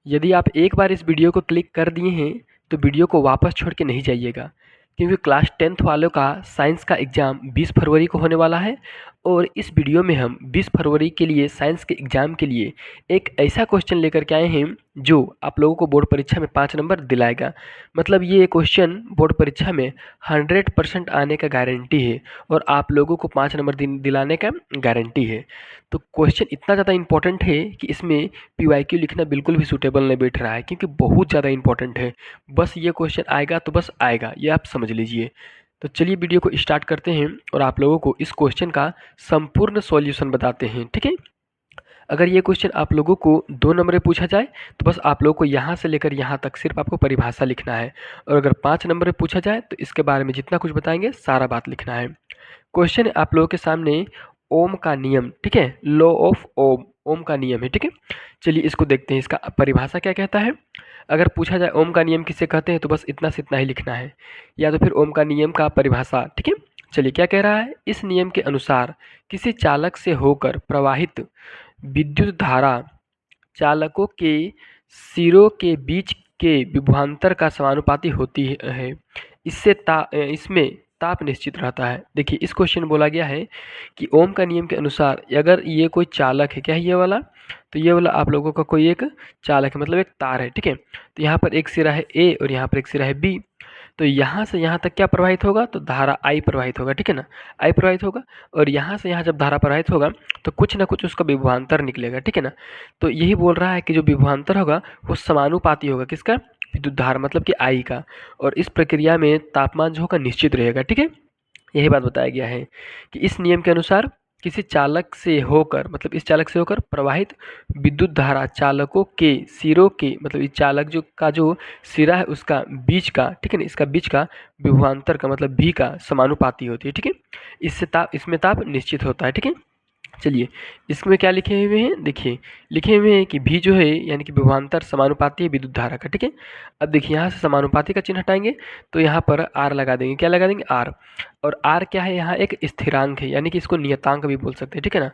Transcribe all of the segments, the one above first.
यदि आप एक बार इस वीडियो को क्लिक कर दिए हैं तो वीडियो को वापस छोड़ के नहीं जाइएगा, क्योंकि क्लास 10th वालों का साइंस का एग्ज़ाम 20 फरवरी को होने वाला है। और इस वीडियो में हम 20 फरवरी के लिए साइंस के एग्ज़ाम के लिए एक ऐसा क्वेश्चन लेकर के आए हैं जो आप लोगों को बोर्ड परीक्षा में 5 नंबर दिलाएगा। मतलब ये क्वेश्चन बोर्ड परीक्षा में 100% आने का गारंटी है और आप लोगों को 5 नंबर दिलाने का गारंटी है। तो क्वेश्चन इतना ज़्यादा इंपॉर्टेंट है कि इसमें पीवाईक्यू लिखना बिल्कुल भी सूटेबल नहीं बैठ रहा है, क्योंकि बहुत ज़्यादा इंपॉर्टेंट है। बस ये क्वेश्चन आएगा तो बस आएगा, ये आप समझ लीजिए। तो चलिए वीडियो को स्टार्ट करते हैं और आप लोगों को इस क्वेश्चन का संपूर्ण सॉल्यूशन बताते हैं, ठीक है। अगर ये क्वेश्चन आप लोगों को 2 नंबर में पूछा जाए तो बस आप लोगों को यहाँ से लेकर यहाँ तक सिर्फ आपको परिभाषा लिखना है, और अगर 5 नंबर में पूछा जाए तो इसके बारे में जितना कुछ बताएंगे सारा बात लिखना है। क्वेश्चन आप लोगों के सामने ओम का नियम, ठीक है, लॉ ऑफ ओम, ओम का नियम है, ठीक है। चलिए इसको देखते हैं, इसका परिभाषा क्या कहता है। अगर पूछा जाए ओम का नियम किसे कहते हैं तो बस इतना से इतना ही लिखना है, या तो फिर ओम का नियम का परिभाषा, ठीक है। चलिए क्या कह रहा है, इस नियम के अनुसार किसी चालक से होकर प्रवाहित विद्युत धारा चालकों के सिरों के बीच के विभवांतर का समानुपाती होती है। इसमें ताप निश्चित रहता है। देखिए इस क्वेश्चन में बोला गया है कि ओम का नियम के अनुसार अगर ये कोई चालक है, क्या है ये वाला, तो ये वाला आप लोगों का कोई एक चालक है, मतलब एक तार है, ठीक है। तो यहाँ पर एक सिरा है ए और यहाँ पर एक सिरा है बी। तो यहाँ से यहाँ तक क्या प्रवाहित होगा, तो धारा आई प्रवाहित होगा, ठीक है ना, आई प्रवाहित होगा। और यहाँ से यहाँ जब धारा प्रवाहित होगा तो कुछ ना कुछ उसका विभवांतर निकलेगा, ठीक है ना। तो यही बोल रहा है कि जो विभवांतर होगा वो समानुपाती होगा, किसका, विद्युत धारा मतलब कि आई का। और इस प्रक्रिया में तापमान जो होगा निश्चित रहेगा, ठीक है। यही बात बताया गया है कि इस नियम के अनुसार किसी चालक से होकर, मतलब इस चालक से होकर प्रवाहित विद्युत धारा चालकों के सिरों के, मतलब इस चालक जो सिरा है उसका बीच का, ठीक है ना, इसका बीच का विभवांतर का मतलब भी का समानुपाती होती है, ठीक है। इसमें ताप निश्चित होता है, ठीक है। चलिए इसमें क्या लिखे हुए हैं, देखिए लिखे हुए हैं कि भी जो है यानी कि विभवांतर समानुपाती है विद्युत धारा का, ठीक है। अब देखिए यहाँ से समानुपाती का चिन्ह हटाएंगे तो यहाँ पर आर लगा देंगे, क्या लगा देंगे, आर। और आर क्या है, यहाँ एक स्थिरांक है, यानी कि इसको नियतांक भी बोल सकते हैं, ठीक है ना।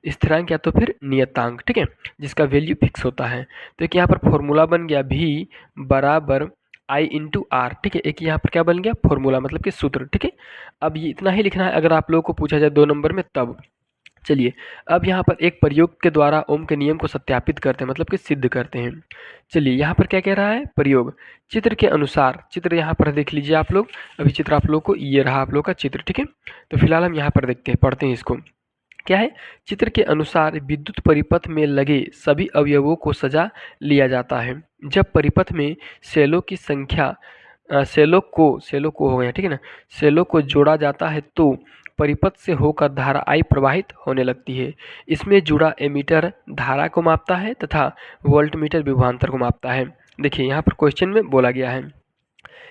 स्थिरांक या तो फिर नियतांक, ठीक है, जिसका वैल्यू फिक्स होता है। तो एक यहाँ पर फॉर्मूला बन गया भी बराबर आई इंटू आर, ठीक है। एक यहाँ पर क्या बन गया, फॉर्मूला मतलब कि सूत्र, ठीक है। अब ये इतना ही लिखना है अगर आप लोगों को पूछा जाए 2 नंबर में तब। चलिए अब यहाँ पर एक प्रयोग के द्वारा ओम के नियम को सत्यापित करते हैं, मतलब कि सिद्ध करते हैं। चलिए यहाँ पर क्या कह रहा है, प्रयोग चित्र के अनुसार, चित्र यहाँ पर देख लीजिए आप लोग, अभी चित्र आप लोग को ये रहा आप लोग का चित्र, ठीक है। तो फिलहाल हम यहाँ पर देखते हैं, पढ़ते हैं इसको। क्या है, चित्र के अनुसार विद्युत परिपथ में लगे सभी अवयवों को सजा लिया जाता है। जब परिपथ में सेलों की संख्या सेलों को हो गया, ठीक है ना, सेलों को जोड़ा जाता है तो परिपथ से होकर धारा आई प्रवाहित होने लगती है। इसमें जुड़ा एमीटर धारा को मापता है तथा वोल्टमीटर विभवांतर को मापता है। देखिए यहाँ पर क्वेश्चन में बोला गया है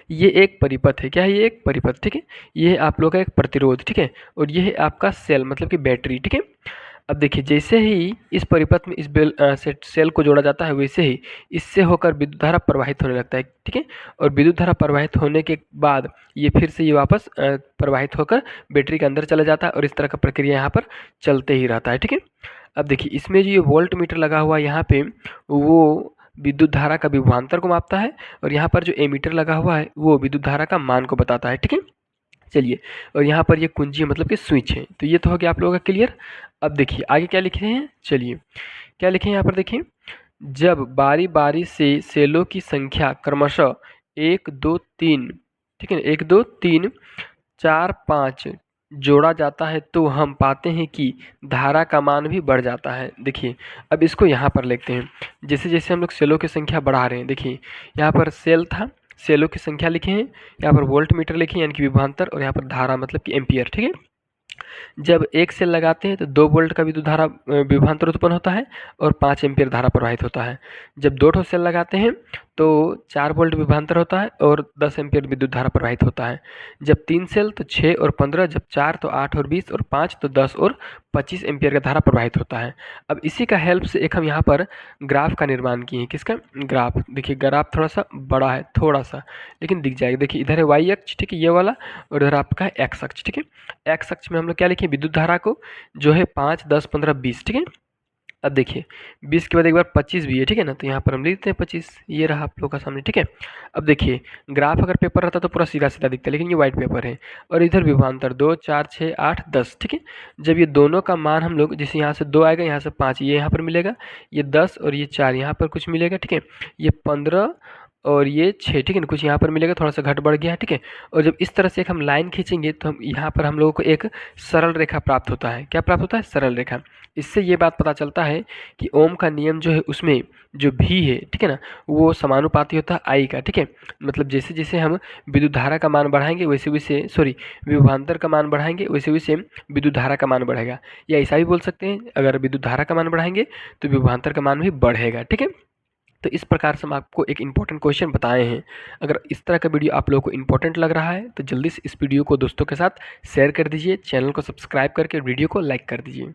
ये एक परिपथ है, क्या है, ये एक परिपथ, ठीक है। ये है आप लोग का एक प्रतिरोध, ठीक है, और ये है आपका सेल मतलब कि बैटरी, ठीक है। अब देखिए जैसे ही इस परिपथ में इस सेल को जोड़ा जाता है वैसे ही इससे होकर विद्युत धारा प्रवाहित होने लगता है, ठीक है। और विद्युत धारा प्रवाहित होने के बाद ये फिर से ये वापस प्रवाहित होकर बैटरी के अंदर चला जाता है और इस तरह का प्रक्रिया यहाँ पर चलते ही रहता है, ठीक है। अब देखिए इसमें जो ये वोल्ट मीटर लगा हुआ है यहाँ पे वो विद्युत धारा का विभवांतर को मापता है, और यहाँ पर जो एमीटर लगा हुआ है वो विद्युत धारा का मान को बताता है, ठीक है। चलिए और यहाँ पर ये कुंजी मतलब कि स्विच है। तो ये तो हो गया आप लोगों का क्लियर। अब देखिए आगे क्या लिखे हैं, चलिए क्या लिखे हैं यहाँ पर देखिए, जब बारी बारी से सेलों की संख्या क्रमशः 1 2 3, ठीक है ना, 1 2 3 4 5 जोड़ा जाता है तो हम पाते हैं कि धारा का मान भी बढ़ जाता है। देखिए अब इसको यहाँ पर लिखते हैं, जैसे जैसे हम लोग सेलों की संख्या बढ़ा रहे हैं। देखिए यहाँ पर सेल था, सेलों की संख्या लिखे हैं, यहाँ पर वोल्ट मीटर लिखे हैं यानी कि विभवांतर, और यहाँ पर धारा मतलब कि एम्पियर, ठीक है। जब एक सेल लगाते हैं तो 2 वोल्ट का विद्युत धारा विभवांतर उत्पन्न होता है और 5 एम्पियर धारा प्रवाहित होता है। जब 2 ठो सेल लगाते हैं तो 4 वोल्ट विभवांतर होता है और 10 एम्पियर विद्युत धारा प्रवाहित होता है। जब 3 सेल तो 6 और 15, जब 4 तो 8 और 20, और 5 तो 10 और 25 एम्पियर का धारा प्रवाहित होता है। अब इसी का हेल्प से एक हम यहाँ पर ग्राफ का निर्माण किए हैं, किसका, ग्राफ। देखिए ग्राफ थोड़ा सा बड़ा है, थोड़ा सा, लेकिन दिख जाएगा। देखिए इधर है वाई अक्ष, ठीक है, ये वाला, और इधर आपका है एक्स अक्ष, ठीक है। एक्स अक्ष में हम लोग क्या लिखे, विद्युत धारा को जो है 5 10 15 20, ठीक है। अब देखिए 20 के बाद एक बार 25 भी है, ठीक है ना, तो यहाँ पर हम लिख देते हैं 25, ये रहा आप लोगों का सामने, ठीक है। अब देखिए ग्राफ अगर पेपर रहता तो पूरा सीधा सीधा दिखता है, लेकिन ये वाइट पेपर है और इधर विभवांतर 2 4 6 8 10, ठीक है। जब ये दोनों का मान हम लोग, जैसे यहाँ से 2 आएगा, यहाँ से 5, ये यहाँ पर मिलेगा, ये 10 और ये 4 यहाँ पर कुछ मिलेगा, ठीक है। ये 15 और ये 6, ठीक है ना, कुछ यहाँ पर मिलेगा, थोड़ा सा घट बढ़ गया है, ठीक है। और जब इस तरह से एक हम लाइन खींचेंगे तो हम यहाँ पर हम लोगों को एक सरल रेखा प्राप्त होता है। क्या प्राप्त होता है? सरल रेखा। इससे ये बात पता चलता है कि ओम का नियम जो है उसमें जो भी है, ठीक है ना, वो समानुपाती होता है आई का, ठीक है। मतलब जैसे जैसे हम विद्युत धारा का मान बढ़ाएंगे वैसे वैसे विभवांतर का मान बढ़ाएंगे वैसे वैसे विद्युत धारा का मान बढ़ेगा, या ऐसा भी बोल सकते हैं अगर विद्युत धारा का मान बढ़ाएंगे तो विभवांतर का मान भी बढ़ेगा, ठीक है। तो इस प्रकार से हम आपको एक इम्पॉर्टेंट क्वेश्चन बताए हैं। अगर इस तरह का वीडियो आप लोगों को इम्पोर्टेंट लग रहा है तो जल्दी से इस वीडियो को दोस्तों के साथ शेयर कर दीजिए, चैनल को सब्सक्राइब करके वीडियो को लाइक कर दीजिए।